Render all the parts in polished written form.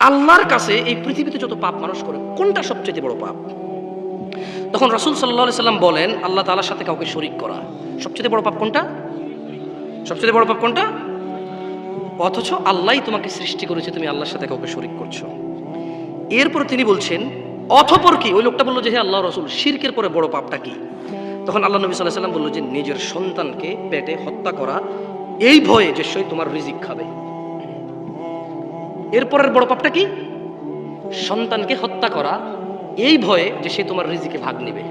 আল্লাহর কাছে এই পৃথিবীতে যত পাপ মানুষ করে কোনটা সবচেয়ে বড় পাপ? তখন রাসূল সাল্লাল্লাহু আলাইহি সাল্লাম বলেন, আল্লাহ তাআলার সাথে কাউকে শরীক করা। সবচেয়ে বড় পাপ কোনটা? সবচেয়ে বড় পাপ কোনটা? অথচ আল্লাহই তোমাকে সৃষ্টি করেছে, তুমি আল্লাহর সাথে কাউকে শরীক করছো। এরপর তিনি বলছেন, অতঃপর কি? ওই লোকটা বললো যে, হে আল্লাহর রাসূল, শিরকের পরে বড় পাপটা কি? তখন আল্লাহ নবী সাল্লাল্লাহু আলাইহি সাল্লাম বলল যে, নিজের সন্তানকে পেটে হত্যা করা, এই ভয়ে যে সে তোমার রিজিক খাবে। এরপরের বড় পাপটা কি? সন্তানকে হত্যা করা, এই ভয়ে যে সে তোমার রিজিকে ভাগ নিবে।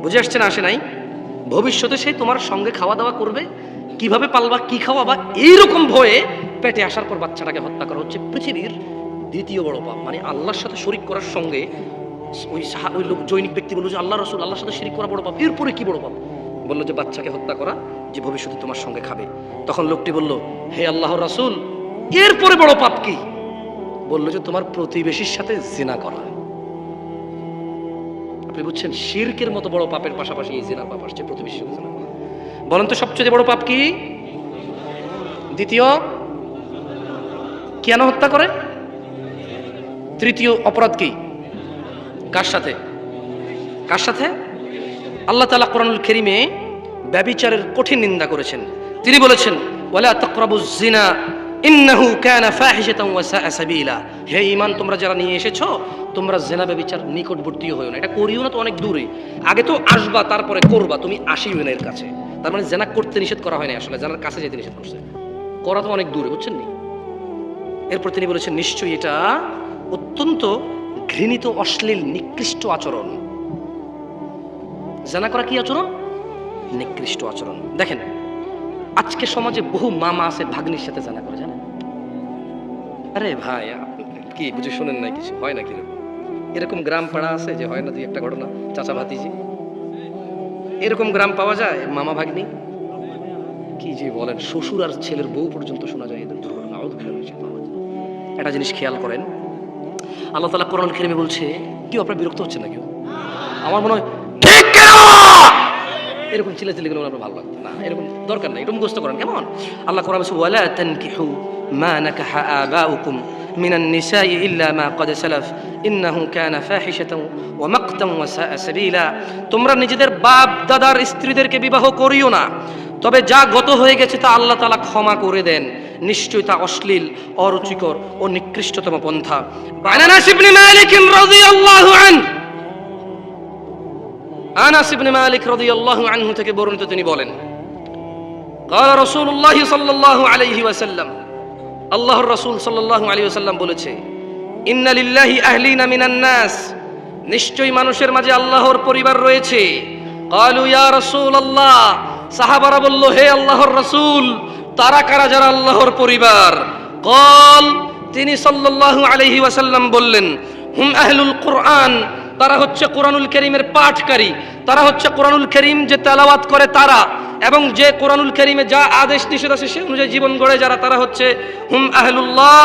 বুঝে আসছে না আসে নাই? ভবিষ্যতে সে তোমার সঙ্গে খাওয়া দাওয়া করবে, কিভাবে পালবা, কি খাওয়াবা, এইরকম ভয়ে পেটে আসার পর বাচ্চাটাকে হত্যা করা হচ্ছে পৃথিবীর দ্বিতীয় বড় পাপ। মানে আল্লাহর সাথে শরীক করার সঙ্গে ওই লোক জৈনিক ব্যক্তি বলল যে, আল্লাহ রাসূল, আল্লাহর সাথে শরীক করা বড় পাপ। এরপরে কি বড় পাপ? বললো যে বাচ্চাকে হত্যা করা, যে ভবিষ্যতে তোমার সঙ্গে খাবে। তখন লোকটি বলল, হে আল্লাহর রাসূল, এরপরে বড় পাপ কি? বললো যে তোমার প্রতিবেশীর সাথে জিনা করা। আপনি বুঝছেন, শিরকের মতো বড় পাপের পাশাপাশি এই জিনার পাপ আসছে, প্রতিবেশীর সাথে জিনা করা। বলেন তো সবচেয়ে বড় পাপ কি? দ্বিতীয়, কেন হত্যা করে? তৃতীয় অপরাধ কি? কার সাথে? কার সাথে? আল্লাহ তাআলা কোরআনুল কারীমে ব্যভিচারের কঠিন নিন্দা করেছেন। তিনি বলেছেন, ওয়ালা তাকরাবুজ জিনা ইন্নাহু কানা ফাহিশাতান ওয়া সাআ সাবিলা। হে ঈমান তোমরা যারা নিয়ে এসেছো, তোমরা জিনা ব্যভিচার নিকটবর্তীও হয়ো না। এটা করিও না তো অনেক দূরে, আগে তো আসবা তারপরে করবা, তুমি আসিও না এর কাছে। তার মানে জিনা করতে নিষেধ করা হয়নি, আসলে জিনার কাছে যেতে নিষেধ করছে, করা তো অনেক দূরে, বুঝছেন নি? এরপর তিনি বলেছেন, নিশ্চয়ই এটা অত্যন্ত ঘৃণিত, অশ্লীল, নিকৃষ্ট আচরণ। জানা করা কি আচরণ? নিকৃষ্ট আচরণ। দেখেন, আজকে সমাজে বহু মামা আছে ভাগ্নির সাথে জানা করে, জানেন? আরে ভাই, কি বুঝে শোনেন নাই কিছু? হয় না কিরকম? এরকম গ্রাম পাড়া আছে যে হয় না দুই একটা ঘটনা, চাচা ভাতিজি, এরকম গ্রাম পাওয়া যায়। মামা ভাগ্নি কি যে বলেন, শ্বশুর আর ছেলের বউ পর্যন্ত শোনা যায় এদের দুর্ঘটনা। একটা জিনিস খেয়াল করেন, আল্লাহ তাআলা কোরআনুল কারীমে বলছে, কি আপনারা বিরক্ত হচ্ছেন না কেউ? আমার মনে হয় এরকম চিল্লাচিল্লি করলে আপনার ভালো লাগতো না, এরকম দরকার নাই, এটা মুখস্থ করেন কেমন? আল্লাহ কোরআনে বলছে, ওয়ালা তানকিহু মা নাকাহা আবাউকুম মিনান নিসাই ইল্লা মা ক্বাদ সালাফ ইন্নাহু কানা ফাহিশাতান ওয়া মাকতান ওয়া সাআ সাবিলা। তোমরা নিজেদের বাপ দাদার স্ত্রীদেরকে বিবাহ করিও না, তবে যা গত হয়ে গেছে তা আল্লাহ তাআলা ক্ষমা করে দেন, নিশ্চয়ই তা অশ্লীল, অরুচিকর ও নিকৃষ্টতম পন্থা। আনাস ইবনে মালিক রাদিয়াল্লাহু আনহু, আনাস ইবনে মালিক রাদিয়াল্লাহু আনহু থেকে বর্ণিত, তিনি বলেন, قال رسول الله صلى الله عليه وسلم, আল্লাহর রাসূল সাল্লাল্লাহু আলাইহি ওয়াসাল্লাম বলেছে, ইন্না লিল্লাহি আহলিনা মিনান নাস, নিশ্চয়ই মানুষের মাঝে আল্লাহর পরিবার রয়েছে। ক্বালু ইয়া রাসূলুল্লাহ, সাহাবারা বলল, হে আল্লাহর রাসূল, তারা কারা যারা আল্লাহর পরিবার? ক্বাল, তিনি সাল্লাল্লাহু আলাইহি ওয়াসাল্লাম বললেন, হুম আহলুল কুরআন, তারা হচ্ছে কোরআনুল কারীমের পাঠকারী, তারা হচ্ছে কোরআনুল কারীম যে তেলাওয়াত করে তারা, এবং যে কোরআনুল কারীমে যা আদেশ নিষেধ আছে সে অনুযায়ী জীবন গড়ে যারা, তারা হচ্ছে হুম আহলুল্লাহ,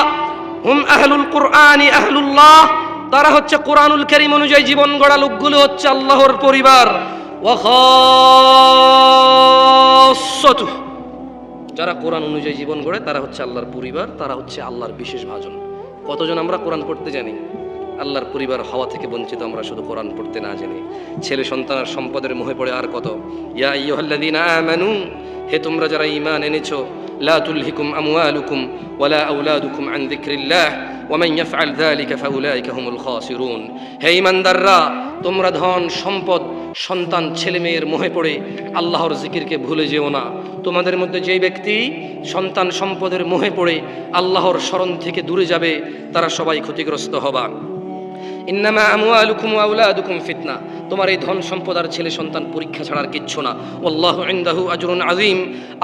হুম আহলুল কুরআনি আহলুল্লাহ, তারা হচ্ছে কোরআনুল কারীম অনুযায়ী জীবন গড়া লোকগুলো হচ্ছে আল্লাহর পরিবার। ওয়া খাসসাতু, যারা কোরআন অনুযায়ী জীবন গড়ে তারা হচ্ছে আল্লাহর পরিবার, তারা হচ্ছে আল্লাহর বিশেষ ভাজন। কতজন আমরা কোরআন পড়তে জানি, আল্লাহর পরিবার হওয়া থেকে বঞ্চিত আমরা শুধু কোরআন পড়তে না জেনে। ছেলে সন্তান আর সম্পদের মোহে পড়ে আর কত। ইয়া আইয়ুহাল্লাযীনা আমানু, হে তোমরা যারা ঈমান এনেছো, লা তুলহিকুম আমওয়ালুকুম ওয়ালা আওলাদুকুম আন যিকরিল্লাহ ওয়া মান ইয়াফআল যালিকা ফাউলাইকা হুমুল খাসিরুন। হে ঈমানদাররা, তোমরা ধন সম্পদ, সন্তান, ছেলে মেয়ের মোহে পড়ে আল্লাহর জিকিরকে ভুলে যেও না। তোমাদের মধ্যে যেই ব্যক্তি সন্তান সম্পদের মোহে পড়ে আল্লাহর স্মরণ থেকে দূরে যাবে, তারা সবাই ক্ষতিগ্রস্ত হবা। ইন্নামা আমওয়ালুকুম ওয়া আওলাদুকুম ফিতনা, তোমার এই ধন সম্পদ আর ছেলে সন্তান পরীক্ষা ছাড়ার কিচ্ছু না। ওয়াল্লাহু ইনদাহু আজরুন আযীম,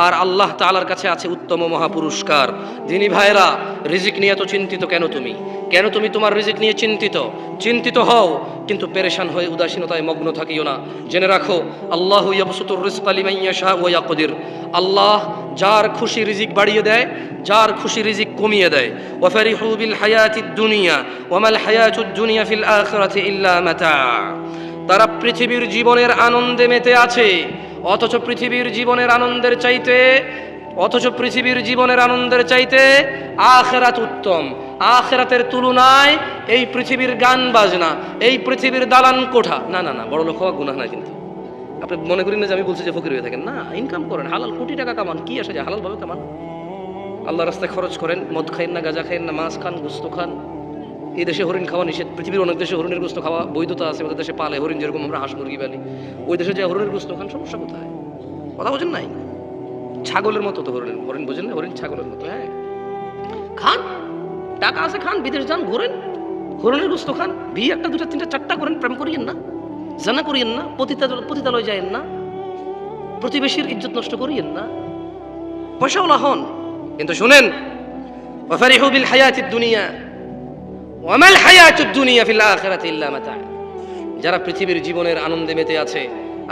আর আল্লাহ তাআলার কাছে আছে উত্তম মহা পুরস্কার। দিনী ভাইরা, রিজিক নিয়ে তো চিন্তিত কেন তুমি? কেন তুমি তোমার রিজিক নিয়ে চিন্তিত? চিন্তিত হও, কিন্তু পেরেশান হয়ে উদাসীনতায় মগ্ন থাকিও না। জেনে রাখো, আল্লাহু ইয়াবসুতুর রিজকা লিমান ইয়াশা ওয়া ইয়াকদির, আল্লাহ যার খুশি রিজিক বাড়িয়ে দেয়, যার খুশি রিজিক কমিয়ে দেয়। ওয়া ফারিহু বিল হায়াতিদ দুনিয়া ওয়া মাল হায়াতুদ দুনিয়া ফিল আখিরাতি ইল্লা মাতা, তারা পৃথিবীর জীবনের আনন্দে মেতে আছে, অথচ পৃথিবীর জীবনের আনন্দের চাইতে আখিরাত উত্তম। আখিরাতের তুলনায় এই পৃথিবীর গান বাজনা, এই পৃথিবীর দালান কোঠা, না না না, বড় লোক হওয়া গুনাহ না। কিন্তু আপনি মনে করেন না যে আমি বলছি যে ফকির হয়ে থাকেন, না, ইনকাম করেন, হালাল কোটি টাকা কামান, কি আসে যায়, হালাল ভাবে কামান, আল্লাহ রাস্তায় খরচ করেন, মদ খাইন না, গাঁজা খাইন না, মাছ খান, গোস্ত খান। এই দেশে হরিণ খাওয়া নিষেধ, পৃথিবীর অনেক দেশে হরিণের গোস্ত খাওয়া বৈধতা আছে, ওদের দেশে পালে হরিণ, যেরকম আমরা হাঁস মুরগি পালি, ওই দেশে যে হরিণের গোস্ত খান, সমস্যা কোথায়? কথা বোঝেন নাই? ছাগলের মতো তো হরিণ, হরিণ বোঝেন না, হরিণ ছাগলের মতো। হ্যাঁ, খান, টাকা আছে, খান, বিদেশ যান, ঘোরেন, হরিণের গোস্ত খান, বিয়ে একটা দুটা তিনটা চারটা করেন, প্রেম করিয়েন না, জানা করিয়েন না, পতিতালয় যায়েন না, প্রতিবেশীর ইজ্জত নষ্ট করিয়েন না, পয়সাওয়ালা হন। কিন্তু শুনেন, ওয়াফারিহু বিল হায়াতিদ দুনিয়া ওয়া মাল হায়াতুদ দুনিয়া ফিল আখিরাতি ইল্লা মাতা। যারা পৃথিবীর জীবনের আনন্দে মেতে আছে,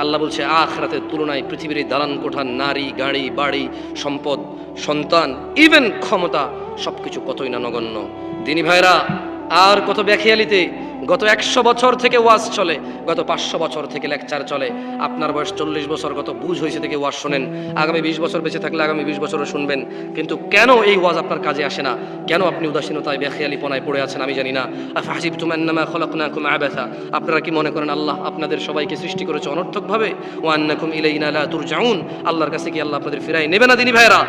আল্লাহ বলছে আখিরাতের তুলনায় পৃথিবীর দালান কোঠা, নারী, গাড়ি, বাড়ি, সম্পদ, সন্তান, ইভেন ক্ষমতা, সবকিছু কতই না নগণ্য। দিনী ভাইরা, আর কত ব্যাখিয়ালিতে গত 100 বছর থেকে ওয়াজ চলে, গত 500 বছর থেকে লেকচার চলে। আপনার বয়স 40 বছর, গত বুঝ হয়েছে থেকে ওয়াজ শোনেন, আগামী 20 বছর বেঁচে থাকলে আগামী 20 বছরও শুনবেন। কিন্তু কেন এই ওয়াজ আপনার কাজে আসে না? কেন আপনি উদাসীনতায় বেখেয়ালিপনায় পড়ে আছেন আমি জানি না। আফাহাসিবতুম আন্নামা খলাকনাকুম আবাসা, আপনারা কি মনে করেন আল্লাহ আপনাদের সবাইকে সৃষ্টি করেছে অনর্থকভাবে? ওয়া আন্নাকুম ইলাইনা লা তুরজাউন, আল্লাহর কাছে কি আল্লাহ আপনাদের ফিরাই নেবে না? দিনী ভাইরা,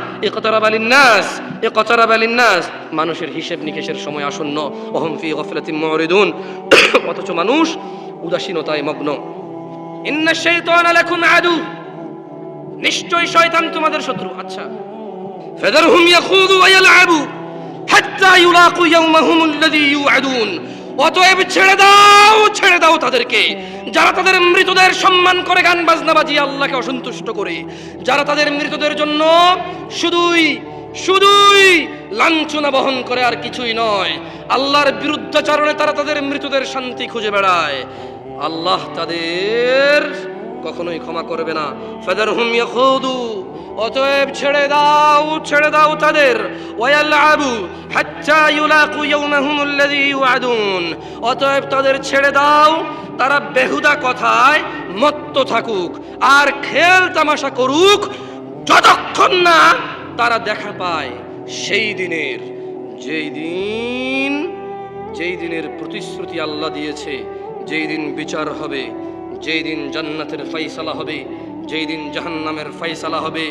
ইকতারাবা লিন্নাস, মানুষের হিসেব নিকেশের সময় আসন্ন। ওহুম ফি গাফলাতিন মুরিদুন, অথচ মানুষ উদাসীনতায় মগ্ন। ইন্নাশ শাইতানা লাকুম আদু, নিশ্চয় শয়তান তোমাদের শত্রু। আচ্ছা, ফাযারহুম ইয়াখুযু ওয়া ইয়ালআবু হাত্তা ইউলাকু ইয়াওমাহুমুল্লাযী ইউআদুন, অতএব ছেড়ে দাও তাদেরকে, যারা তাদের মৃতদের সম্মান করে, গান বাজনা বাজিয়ে আল্লাহকে অসন্তুষ্ট করে, যারা তাদের মৃতদের জন্য শুধুই লাঞ্ছনা বহন করে আর কিছুই নয়, আল্লাহর বিরুদ্ধাচরণে তারা তাদের মৃতদের শান্তি খুঁজে বেড়ায়, আল্লাহ তাদের কখনোই ক্ষমা করবে না। ফাযারহুম ইয়াখুদু, অতএব ছেড়ে দাও তাদের, ওয়ায়ালআবু হাত্তা ইউলাকু ইয়াওমাহুমুল্লাযী ইউআদুন, অতএব তাদের ছেড়ে দাও, তারা বেহুদা কথায় মত্ত থাকুক আর খেল তামাশা করুক, যতক্ষণ না তারা দেখা পায় সেই দিনের, যেই দিনের প্রতিশ্রুতি আল্লাহ দিয়েছে, যেই দিন বিচার হবে, যেই দিন জান্নাতের ফয়সালা হবে, যেই দিন জাহান্নামের ফয়সালা হবে,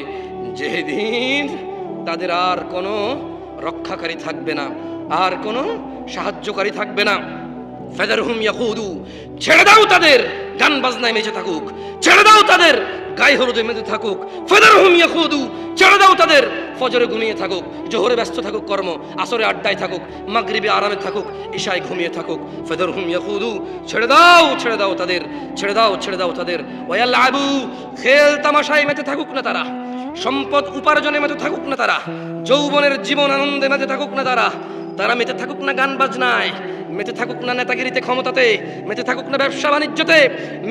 যেই দিন তাদের আর কোনো রক্ষাকারী থাকবে না, আর কোনো সাহায্যকারী থাকবে না। ফাযারহুম ইয়াখুদু, ছেড়ে দাও তাদের, গান বাজনায় মেতে থাকুক, ছেড়ে দাও তাদের, গায়ে হলুদে মেতে থাকুক। ফাযারহুম ইয়াখুদু, ছেড়ে দাও তাদের, ফজরে ঘুমিয়ে থাকুক, জোহরে ব্যস্ত থাকুক কর্ম, আসরে আড্ডায় থাকুক, মাগরিবে আরামে থাকুক, ইশায় ঘুমিয়ে থাকুক। ফাযারহুম ইয়াখুদু, ছেড়ে দাও তাদের, ছেড়ে দাও তাদের। ওয়ায়ালআবু, খেল তামাশায় মেতে থাকুক না তারা, সম্পদ উপার্জনে মেতে থাকুক না তারা, যৌবনের জীবন আনন্দে মেতে থাকুক না তারা মেতে থাকুক না গান বাজনায়, মেতে থাকুক না নেতাগিরিতে, ক্ষমতাতে, মেতে থাকুক না ব্যবসা বাণিজ্যতে,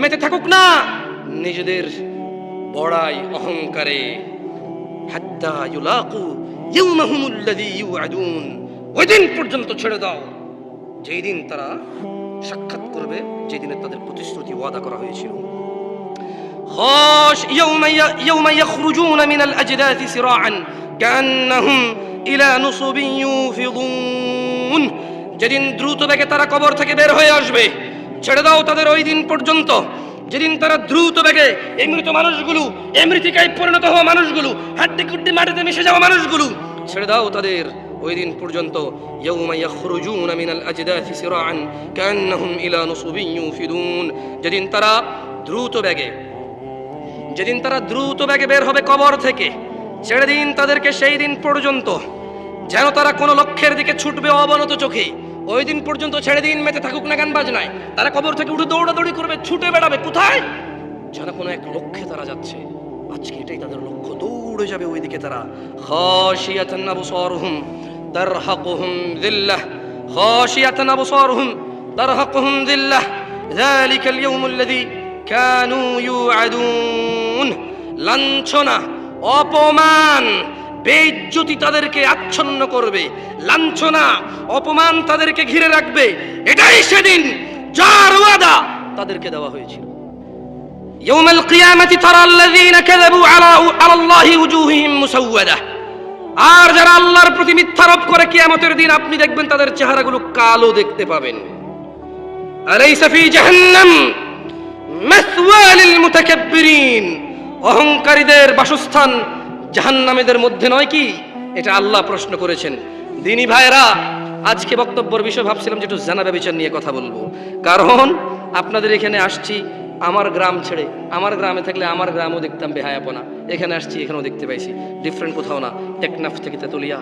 মেতে থাকুক না নিজেদের বড়াই অহংকারে। হাত্তা ইউলাকু ইয়াওমাহুমুল্লাযী ইউআদুন, ওই দিন পর্যন্ত ছেড়ে দাও যেই দিন তারা সাক্ষাৎ করবে, যেই দিনে তাদের প্রতিশ্রুতি ওয়াদা করা হয়েছিল। ইয়াওমা ইয়াখরুজুনা মিনাল আজদাথি সিরাআন কান্নাহুম ইলা নুসুবিন ইউফিদুন, যেদিন দ্রুত বেগে তারা কবর থেকে বের হয়ে আসবে, ছেড়ে দাও তাদের ওই দিন পর্যন্ত, যেদিন তারা দ্রুত বেগে, এই মৃত মানুষগুলো, এই মৃতিকায় পরিণত হওয়া মানুষগুলো, হাড্ডি কুড্ডি মাটিতে মিশে যাওয়া মানুষগুলো, ছেড়ে দাও তাদের ওই দিন পর্যন্ত। ইয়াওমা ইয়াখরুজুনা মিনাল আজদাথি সিরাআন কান্নাহুম ইলা নুসুবিন ইউফিদুন, যেদিন তারা দ্রুত বেগে বের হবে কবর থেকে, ছেড়ে দিন তাদেরকে সেই দিন পর্যন্ত, যেন তারা কোনো লক্ষ্যের দিকে ছুটবে অবনত চোখে। ওই দিন পর্যন্ত ছেড়ে দিন, মেতে থাকুক না গান বাজনায়, তারা কবর থেকে উঠে দৌড়াদৌড়ি করবে, ছুটে বেড়াবে, কোথায়? যেন কোনো এক লক্ষ্যে তারা যাচ্ছে, আজকে এটাই তাদের লক্ষ্য, দৌড়ে যাবে ওই দিকে তারা। খাশিয়াতান আবসারুহুম তারহাকুহুম যিল্লাহ, খাশিয়াতান আবসারুহুম তারহাকুহুম যিল্লাহ, যালিকাল ইয়াউমুল্লাযী কানু ইউআদুন, লাঞ্ছনা, অপমান, বেইজ্জতি তাদেরকে আচ্ছন্ন করবে, লাঞ্ছনা, অপমান তাদেরকে ঘিরে রাখবে। এটাই সেদিন যার ওয়াদা তাদেরকে দেওয়া হয়েছিল। ইয়াউমাল কিয়ামাতি তারাল্লাযীনা কাযাবু আলা আল্লাহি উজুহুহুম মুসাওয়াদা, আর যারা আল্লাহর প্রতি মিথ্যারোপ করে কিয়ামতের দিন আপনি দেখবেন তাদের চেহারাগুলো কালো দেখতে পাবেন। আলাইসা ফি জাহান্নাম মাসওয়া লিল মুতাকাব্বিরিন, অহংকারীদের বাসস্থান জাহান্নামীদের মধ্যে নয় কি? এটা আল্লাহ প্রশ্ন করেছেন। দিনী ভাইরা, আজকে বক্তব্যের বিষয় ভাবছিলাম যে একটু জানা ব্যভিচার নিয়ে কথা বলবো, কারণ আপনাদের এখানে আসছি আমার গ্রাম ছেড়ে। আমার গ্রামে থাকলে আমার গ্রামও দেখতাম বেহায়াপনা, এখানে আসছি এখানেও দেখতে পাইছি ডিফারেন্ট কোথাও না। টেকনাফ থেকে তেতুলিয়া,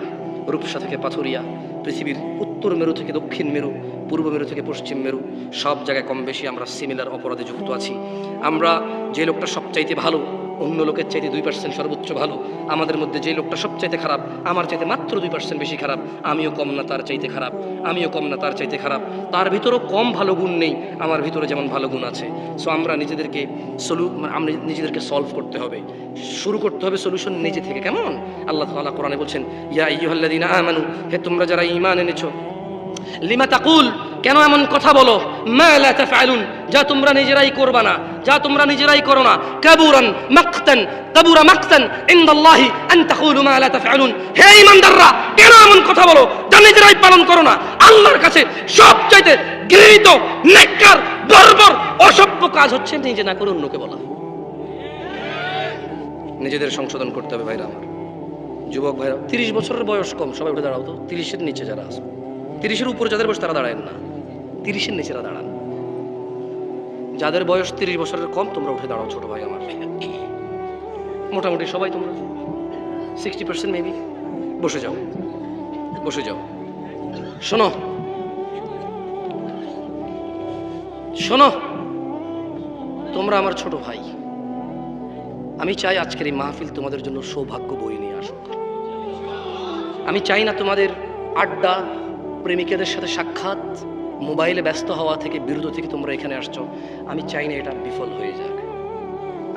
রূপসা থেকে পাথুরিয়া, পৃথিবীর উত্তর মেরু থেকে দক্ষিণ মেরু, পূর্ব মেরু থেকে পশ্চিম মেরু, সব জায়গায় কম বেশি আমরা সিমিলার অপরাধে যুক্ত আছি। আমরা যে লোকটা সবচাইতে ভালো অন্য লোকের চাইতে 2% সর্বোচ্চ ভালো, আমাদের মধ্যে যে লোকটা সবচাইতে খারাপ আমার চাইতে মাত্র 2% বেশি খারাপ, আমিও কম না তার চাইতে খারাপ, আমিও কম না তার চাইতে খারাপ, তার ভিতরেও কম ভালো গুণ নেই, আমার ভিতরে যেমন ভালো গুণ আছে। সো আমরা নিজেদেরকে আমরা নিজেদেরকে সলভ করতে হবে, শুরু করতে হবে সলিউশন নিজে থেকে। কেমন? আল্লাহ তাআলা কোরআনে বলছেন, ইয়া আইয়ুহাল্লাযীনা আমানু, হে তোমরা যারা ঈমান এনেছো, লিমা তাকুল, কেন এমন কথা বলো, মা লা তাফআলুন, যা তোমরা নিজেরাই করবা না, যা তোমরা নিজেরাই করো না, কাবুরান মাকতান, কাবুরা মাকতান ইনদাল্লাহি আন তাকুলু মা লা তাফআলুন, হে ঈমানদাররা কেন এমন কথা বলো যা নিজেরাই পালন করো না? আল্লাহর কাছে সবচাইতে ঘৃণিত, নেককার, বর্বর, অসভ্য কাজ হচ্ছে নিজে না করে অন্যকে বলা। নিজেদের সংশোধন করতে হবে ভাইরা আমার। যুবক ভাইরা, 30 বছরের বয়স কম সবাই উঠে দাঁড়াও তো। 30-এর নিচে যারা আছে, 30-এর উপরে যাদের বয়স তারা দাঁড়ায় না, 30-এর নিচেরা দাঁড়ান। যাদের বয়স 30 বছরের কম তোমরা উঠে দাঁড়াও ছোট ভাই আমার। মোটামুটি সবাই তোমরা 60% মেবি বসে যাও, বসে যাও। শোনো শোনো, তোমরা আমার ছোট ভাই। আমি চাই আজকের এই মাহফিল তোমাদের জন্য সৌভাগ্য বয়ে নিয়ে আসুক। আমি চাই না তোমাদের আড্ডা, প্রেমিকাদের সাথে সাক্ষাৎ, মোবাইলে ব্যস্ত হওয়া থেকে, বিরত থেকে তোমরা এখানে আসছো, আমি চাই না এটা বিফল হয়ে যাক।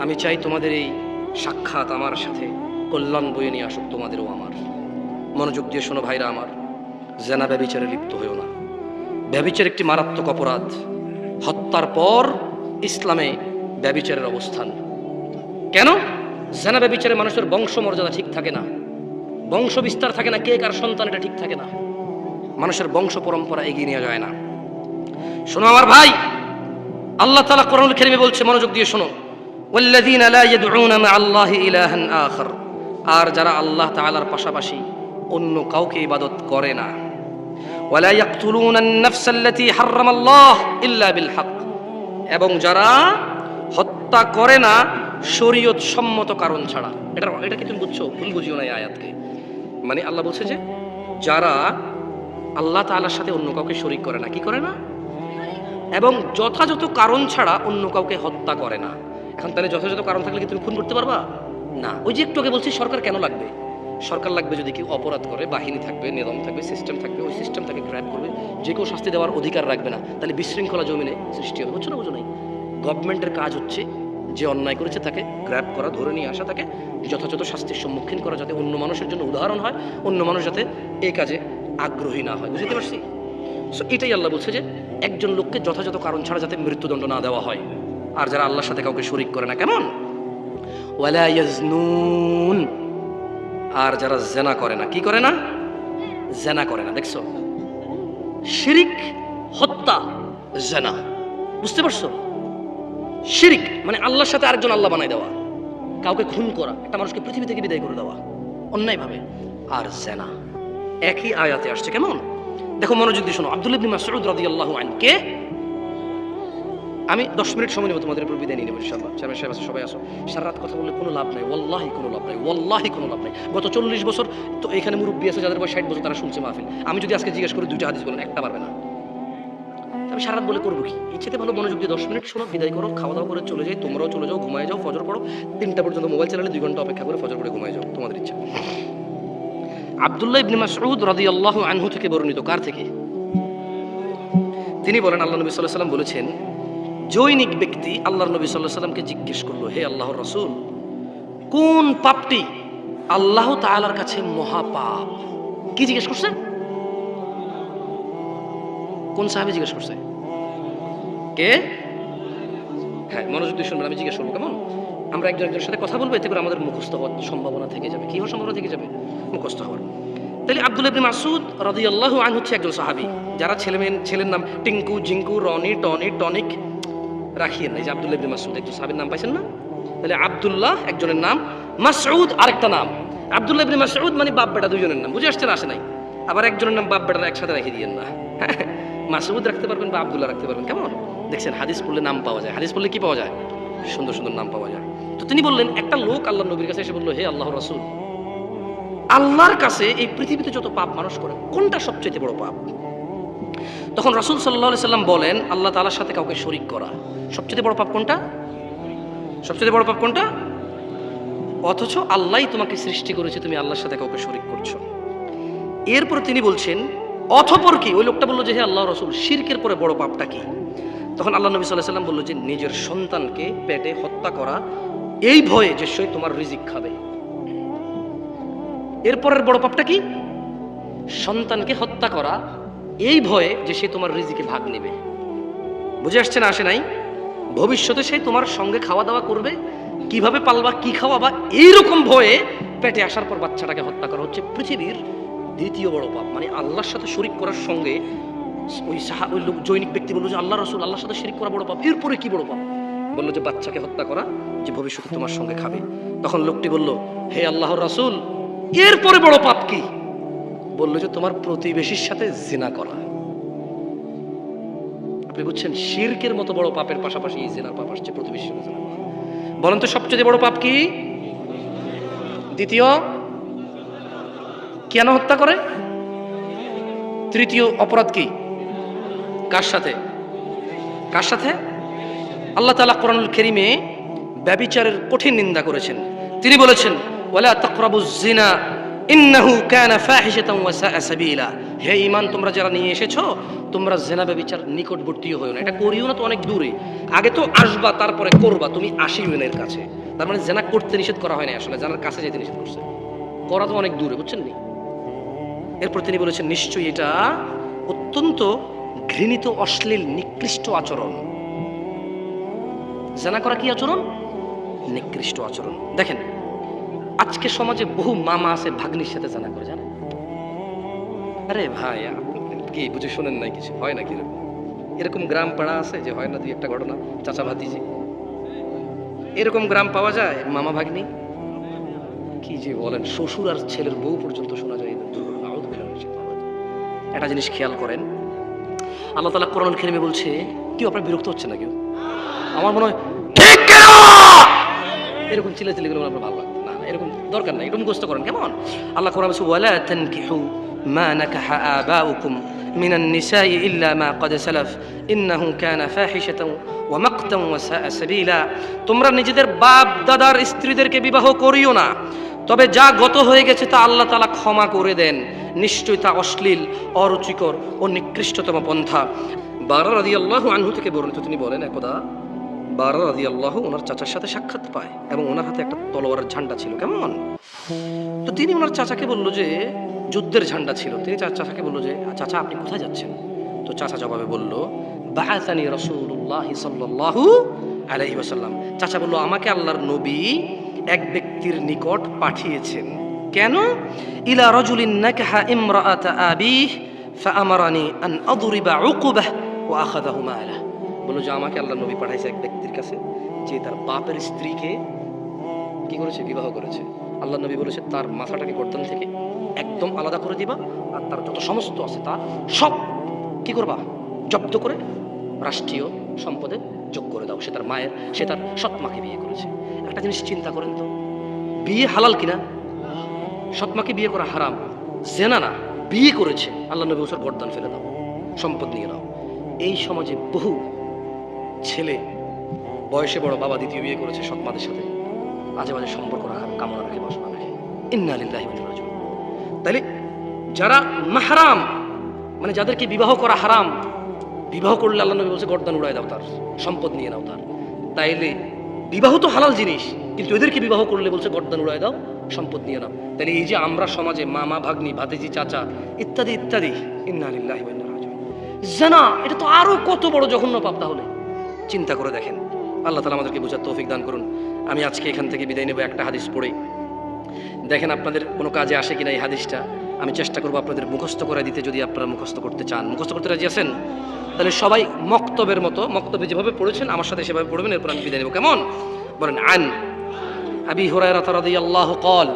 আমি চাই তোমাদের এই সাক্ষাৎ আমার সাথে কল্যাণ বয়ে নিয়ে আসুক তোমাদেরও আমার। মনোযোগ দিয়ে শোনো ভাইরা আমার, জেনা ব্যভিচারে লিপ্ত হয়েও না। ব্যভিচার একটি মারাত্মক অপরাধ। হত্যার পর ইসলামে ব্যভিচারের অবস্থান। কেন? জেনা ব্যভিচারে মানুষের বংশ মর্যাদা ঠিক থাকে না, বংশ বিস্তার থাকে না, কে কার সন্তান এটা ঠিক থাকে না, মানুষের বংশ পরম্পরা এগিয়ে নেওয়া যায় না। শোনো আমার ভাই, আল্লাহ তাআলা কোরআনুল কারীমে বলছে, মনোযোগ দিয়ে শোনো, ওয়াল্লাযীনা লা ইয়াদউনা মা'আল্লাহি ইলাহান আখার, আর যারা আল্লাহ তাআলার পাশাপাশি অন্য কাউকে ইবাদত করে না, ওয়ালা ইয়াকতুলুনা আন-নাফসাল্লাতী হারামাল্লাহ ইল্লা বিল হক, এবং যারা হত্যা করে না শরীয়ত সম্মত কারণ ছাড়া। এটা কি তুমি বুঝছো? ভুল বুঝিও না এই আয়াতকে। মানে আল্লাহ বলছে যে যারা আল্লাহ তাআলার সাথে অন্য কাউকে শরীক করে না, কি করে না, এবং যথাযথ কারণ ছাড়া অন্য কাউকে হত্যা করে না। এখন তাহলে যথাযথ কারণ থাকলে কি তুমি খুন করতে পারবা? না। ওই যে একটু আগে বলছি সরকার কেন লাগবে? সরকার লাগবে যদি কেউ অপরাধ করে, বাহিনী থাকবে, নিয়ম থাকবে, সিস্টেম থাকবে, ওই সিস্টেম তাকে গ্র্যাব করবে, যে কেউ শাস্তি দেওয়ার অধিকার রাখবে না, তাহলে বিশৃঙ্খলা জমিনে সৃষ্টি হবে। বুঝছো না? বুঝো নাই? গভর্নমেন্টের কাজ হচ্ছে যে অন্যায় করেছে তাকে গ্র্যাব করা, ধরে নিয়ে আসা, তাকে যথাযথ শাস্তির সম্মুখীন করা, যাতে অন্য মানুষের জন্য উদাহরণ হয়, অন্য মানুষ যাতে এই কাজে আগ্রহী না হয়। বুঝতে পারছি? সো এটাই আল্লাহ বলছে যে একজন লোককে যথাযথ কারণ ছাড়া যাতে মৃত্যুদণ্ড না দেওয়া হয়। আর যারা আল্লাহর সাথে কাউকে শরীক করে না, কেমন? ওয়ালা ইয়াজনুন, আর যারা জেনা করে না, কি করে না? জেনা করে না। দেখছো? শিরিক, হত্যা, জেনা। বুঝতে পারছো? শিরিক মানে আল্লাহর সাথে আরেকজন আল্লাহ বানাই দেওয়া, কাউকে খুন করা, একটা মানুষকে পৃথিবী থেকে বিদায় করে দেওয়া অন্যায়ভাবে। আর জেনা একই আয়াতে আসছে। কেমন? দেখো, মনোযোগ দিয়ে শোনো। আব্দুল্লাহ ইবনে মাসউদ রাদিয়াল্লাহু আনহু কে? আমি 10 মিনিট সময় নেব তোমাদের উপর, বিদায় নিয়ে নেব ইনশাআল্লাহ। চেয়ারম্যান সাহেব আছে, সবাই আসো। সারা রাত কথা বললে কোনো লাভ নাই, ওয়াল্লাহি কোনো লাভ নাই, ওয়াল্লাহি কোনো লাভ নাই। গত 40 বছর তো এখানে মুরব্বী আছে যাদের বয়স 60 বছর, তারা শুনছে মাহফিল। আমি যদি আজকে জিজ্ঞেস করি 2টা হাদিস বলেন, একটা পারবে না। আমি সারা রাত বলে করবো কি? ইচ্ছেতে ভালো মনোযোগ দিয়ে 10 মিনিট শোনো, বিদায় করো, খাওয়া দাওয়া করে চলে যাই। তোমরাও চলে যাও, ঘুমায় যাও, ফজর পড়ো। 3টা পর্যন্ত মোবাইল চালালে 2 ঘন্টা অপেক্ষা করে ফজর পড়ে ঘুমায় যাও, তোমাদের ইচ্ছা। আব্দুল্লাহ ইবনে মাসউদ রাদিয়াল্লাহু আনহু থেকে বর্ণিত। কার থেকে? তিনি বলেন, আল্লাহ নবী সাল্লাল্লাহু আলাইহি ওয়াসাল্লাম বলেছেন, জৈনিক ব্যক্তি আল্লাহর নবী সাল্লাল্লাহু আলাইহি ওয়াসাল্লামকে জিজ্ঞেস করলো, হে আল্লাহর রাসূল, কোন পাপটি আল্লাহ তাআলার কাছে মহাপাপ? কি জিজ্ঞেস করছে? কোন সাহাবী জিজ্ঞেস করছে? কে? হ্যাঁ, মনোযোগ দিয়ে শুনবেন, আমি জিজ্ঞেস করবো। কেমন? আমরা একজনের সাথে কথা বলবো, এতে করে আমাদের মুখস্থ হওয়ার সম্ভাবনা থেকে যাবে। কি হওয়ার সম্ভাবনা থেকে যাবে? মুখস্থ হওয়ার। তাহলে আব্দুল্লাহ ইবনে মাসউদ রাদিয়াল্লাহু আনহু হচ্ছে একজন সাহাবী, যারা ছেলের নাম টিঙ্কু, জিঙ্কু, রনি, টনি, টনিক রাখিয়েন না। এই যে আব্দুল্লাহ ইবনে মাসউদ একজন সাহাবীর নাম পাইছেন না? তাহলে আব্দুল্লাহ একজনের নাম, মাসউদ আরেকটা নাম। আব্দুল্লাহ ইবনে মাসউদ মানে বাপ বেটা দুজনের নাম, বুঝে আসছে না? আসে নাই? আবার একজনের নাম বাপ বেটা একসাথে রেখে দিয়েন না। মাসউদ রাখতে পারবেন বা আব্দুল্লাহ রাখতে পারবেন। কেমন দেখছেন? হাদিস পড়লে নাম পাওয়া যায়। হাদিস পড়লে কি পাওয়া যায়? সুন্দর সুন্দর নাম পাওয়া যায়। তো তিনি বললেন, একটা লোক আল্লাহর নবীর কাছে এসে বলল, হে আল্লাহর রাসূল, আল্লাহর কাছে এই পৃথিবীতে যত পাপ মানুষ করে, কোনটা সবচেয়ে বড় পাপ? তখন রাসূল সাল্লাল্লাহু আলাইহি সাল্লাম বলেন, আল্লাহ তাআলার সাথে কাউকে শরীক করা। সবচেয়ে বড় পাপ কোনটা? সবচেয়ে বড় পাপ কোনটা? অথচ আল্লাহই তোমাকে সৃষ্টি করেছে, তুমি আল্লাহর সাথে কাউকে শরীক করছো। এরপরে তিনি বলছেন, অথপর কি? ওই লোকটা বললো যে, হে আল্লাহর রাসূল, শিরকের পরে বড় পাপটা কি? তখন আল্লাহ নবী সাল্লাল্লাহু আলাইহি সাল্লাম বলল যে, নিজের সন্তানকে পেটে হত্যা করা, এই ভয়ে যে সে তোমার রিজিক খাবে। এরপরের বড় পাপটা কি? সন্তানকে হত্যা করা, এই ভয়ে যে সে তোমার রিজিকে ভাগ নেবে। বুঝে আসছে না? আসে নাই? ভবিষ্যতে সে তোমার সঙ্গে খাওয়া দাওয়া করবে, কিভাবে পালবা, কি খাওয়াবা, এইরকম ভয়ে পেটে আসার পর বাচ্চাটাকে হত্যা করা হচ্ছে পৃথিবীর দ্বিতীয় বড় পাপ। মানে আল্লাহর সাথে শরীক করার সঙ্গে ওই লোক জৈনিক ব্যক্তি বললো যে, আল্লাহ রাসূল, আল্লাহর সাথে শরীক করা বড় পাপ। এরপরে কি বড় পাপ? বললো যে বাচ্চাকে হত্যা করা, যে ভবিষ্যতে তোমার সঙ্গে খাবে। তখন লোকটি বলল, হে আল্লাহর রাসূল, এরপরে বড় পাপ কি? বললো যে তোমার প্রতিবেশীর সাথে জিনা করা। আপনি বুঝছেন, শিরকের মতো বড় পাপের পাশাপাশি এই জিনার পাপ আসছে, প্রতিবেশীর সাথে জিনা করা। বলেন তো সবচেয়ে বড় পাপ কি? দ্বিতীয়, কেন হত্যা করে? তৃতীয় অপরাধ কি? কার সাথে? কার সাথে? আল্লাহ তাআলা কোরআনুল কারীমে ব্যভিচারের কঠিন নিন্দা করেছেন। তিনি বলেছেন, ওয়ালা তাকরাবুজ জিনা ইন্নাহু কানা ফাহিশাতান ওয়া সাআ সাবিলা। হে ঈমান তোমরা যারা নিয়ে এসেছো, তোমরা জিনা ব্যভিচার নিকটবর্তীও হয়ো না। এটা করিও না তো অনেক দূরে, আগে তো আসবা তারপরে করবা, তুমি আসিও না এর কাছে। তার মানে জিনা করতে নিষেধ করা হয় না, আসলে জানার কাছে যেতে নিষেধ করছে, করা তো অনেক দূরে, বুঝছেন নি? এরপর তিনি বলেছেন, নিশ্চয়ই এটা অত্যন্ত ঘৃণিত, অশ্লীল, নিকৃষ্ট আচরণ। জিনা করা কি আচরণ? নিকৃষ্ট আচরণ। দেখেন, আজকে সমাজে বহু মামা আছে ভাগ্নির সাথে জিনা করে, জানেন? আরে ভাই, কি বুঝে শোনেন নাই কিছু? হয় না কিরকম? এরকম গ্রাম পাড়া আছে যে হয় না দুই একটা ঘটনা, চাচা ভাতিজি, এরকম গ্রাম পাওয়া যায়। মামা ভাগ্নি কি যে বলেন, শ্বশুর আর ছেলের বউ পর্যন্ত শোনা যায় দুর্ঘটনা। একটা জিনিস খেয়াল করেন, আল্লাহ তাআলা কোরআনুল কারীমে বলছে, কেউ আপনার বিরক্ত হচ্ছে না? কেউ? আমার মনে হয় ঠিক কেন এরকম চিল্লাচিল্লি করে আপনার ভালো লাগবে না, এরকম দরকার নাই, এরকম গোস্ত করেন। কেমন? আল্লাহ কোরআন বলছে, ওয়ালা তানকিহু মা নাকাহা আবাউকুম মিনান নিসাই ইল্লা মা ক্বাদ সালাফ ইন্নাহু কানা ফাহিশাতান ওয়া মাকতান ওয়া সাআ সাবিলা। তোমরা নিজেদের বাপ দাদার স্ত্রীদেরকে বিবাহ করিও না, তবে যা গত হয়ে গেছে তা আল্লাহ তাআলা ক্ষমা করে দেন। নিশ্চয়ই তা অশ্লীল, অরুচিকর ও নিকৃষ্টতম পন্থা। বারা রাদিয়াল্লাহু আনহু থেকে বর্ণিত, তিনি বলেন, একদা বারা রাদিয়াল্লাহু ওনার চাচার সাথে সাক্ষাৎ পায় এবং ওনার হাতে একটা তলোয়ারের ঝান্ডা ছিল। কেমন? তো তিনি ওনার চাচাকে বলল যে, যুদ্ধের ঝান্ডা ছিল। তিনি চাচাকে বলল যে, চাচা আপনি কোথায় যাচ্ছেন? তো চাচা জবাবে বলল, বাআসানি রাসূলুল্লাহ সাল্লাল্লাহু আলাইহি ওয়াসাল্লাম। চাচা বলল, আমাকে আল্লাহর নবী এক ব্যক্তির নিকট পাঠিয়েছেন। কেন? ইলা রাজুলিন নাকাহা ইমরাআতা আবিহি ফাআমারানি আন আদরিবা উকুবাহ ওয়া আখাযাহু মালাহ। বলল যে আমাকে আল্লাহর নবী পাঠাইছে এক ব্যক্তির কাছে, যে তার বাপের স্ত্রীকে কি করেছে? বিবাহ করেছে। আল্লাহর নবী বলেছে, তার মাথাটাকে গর্দান থেকে একদম আলাদা করে দিবা, আর তার যত সমস্ত আছে তা সব কি করবা? জব্দ করে রাষ্ট্রীয় সম্পদে যোগ করে দাও। সে তার মায়ের, সে তার সৎ মাকে বিয়ে করেছে। একটা জিনিস চিন্তা করেন তো, বিয়ে হালাল কিনা? সৎ মাকে বিয়ে করা হারাম, জেনা না, বিয়ে করেছে। আল্লাহ নবী বলছেন গর্দান ফেলে দাও, সম্পদ নিয়ে নাও। এই সমাজে বহু ছেলে বয়সে বড়, বাবা দ্বিতীয় বিয়ে করেছে সৎ মাদের সাথে, আজে বাজে সম্পর্ক রাখার কামনা রাখে, বাসনা রাখে। ইন্না লিল্লাহি ওয়া ইন্না ইলাইহি রাজিউন। তাহলে যারা মাহরাম, মানে যাদেরকে বিবাহ করা হারাম, বিবাহ করলে আল্লাহ নবী বলছে গর্দান উড়ায় দাও, তার সম্পদ নিয়ে নাও তার। তাইলে বিবাহ তো হালাল জিনিস, কিন্তু এদেরকে বিবাহ করলে বলছে গর্দান উড়ায় দাও, সম্পদ নিয়ে নাও। তাহলে এই যে আমরা সমাজে মামা ভাগ্নি, ভাতিজি, চাচা ইত্যাদি ইত্যাদি, ইন্না লিল্লাহি ওয়া ইন্না ইলাইহি রাজিউন, জিনা, এটা তো আরো কত বড় জঘন্য পাপ। তাহলে চিন্তা করে দেখেন। আল্লাহ তাআলা আমাদেরকে বোঝার তৌফিক দান করুন। আমি আজকে এখান থেকে বিদায় নেব একটা হাদিস পড়ে। দেখেন আপনাদের কোনো কাজে আসে কিনা এই হাদিসটা। আমি চেষ্টা করবো আপনাদের মুখস্থ করে দিতে, যদি আপনারা মুখস্থ করতে চান। মুখস্থ করতে রাজি আছেন? তাহলে সবাই মক্তবের মতো, মক্তবে যেভাবে পড়েছেন আমার সাথে সেভাবে পড়বেন, এরপর আমি বিদায় নেব। কেমন? বলেন আন আবি হুরায়রা রাদিয়াল্লাহু ক্বাল,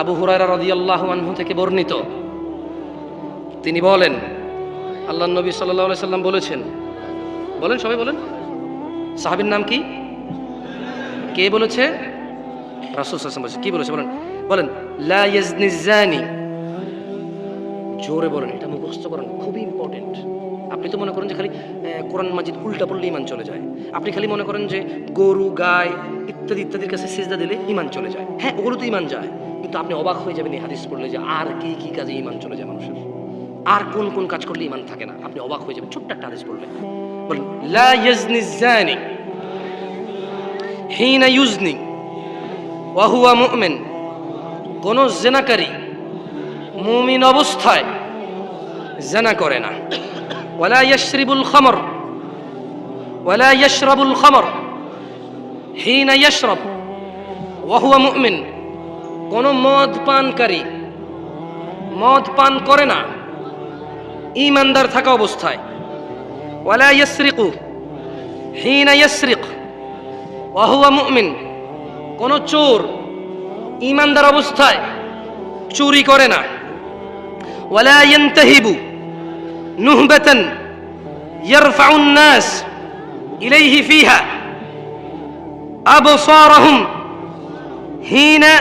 আবু হুরায়রা রাদিয়াল্লাহু আনহু থেকে বর্ণিত, তিনি বলেন আল্লাহর নবী সাল্লাল্লাহু আলাইহি সাল্লাম বলেছেন। বলেন, সবাই বলেন। সাহাবীর নাম কি? কে বলেছে? রাসূল সাল্লাল্লাহু আলাইহি ওয়াসাল্লাম বলেছে। কি বলেছে বলেন? বলেন লা ইয়াজনি জানি। জোরে বলেন, এটা মুখস্থ করেন, খুবই ইম্পর্টেন্ট। আপনি তো মনে করেন যে খালি কোরআন মাজিদ উল্টা পড়লে ইমান চলে যায়। আপনি খালি মনে করেন যে গরু, গায় ইত্যাদি ইত্যাদির কাছে সিজদা দিলে ইমান চলে যায়। হ্যাঁ, ওগুলো তো ইমান যায়, কিন্তু আপনি অবাক হয়ে যাবেন এই হাদিস পড়লে যে আর কি কি কাজে ইমান চলে যায় মানুষের, আর কোন কোন কাজ করলে ইমান থাকে না। আপনি অবাক হয়ে যাবেন ছোট্ট একটা হাদিস পড়লে। বলেন লা ইয়াজনি জানি হিনা ইউজনি ওয়া হুয়া মুমিন। কোন জিনাকারী মুমিন অবস্থায় জিনা করে না। ওয়ালা ইয়াশরিবুল খামর ওয়ালা ইয়াশরাবুল খামর হিনা ইয়াশরাব ওয়া হুয়া মুমিন। কোন মদ পানকারী মদ পান করে না ঈমানদার থাকা অবস্থায়। ওয়ালা ইয়াসরিকু হিনা ইয়াসরিক ওয়া হুয়া মুমিন। কোন চোর ঈমানদার অবস্থায় চুরি করে না। ওয়ালা ইয়ানতাহিবু নুহবাতান ইয়ারফাউন নাস ইলাইহি ফিহা আবসারহুম হিনা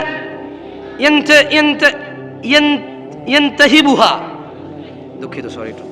ইয়ানতাহিবুহা। দুঃখিত, সরি, একটু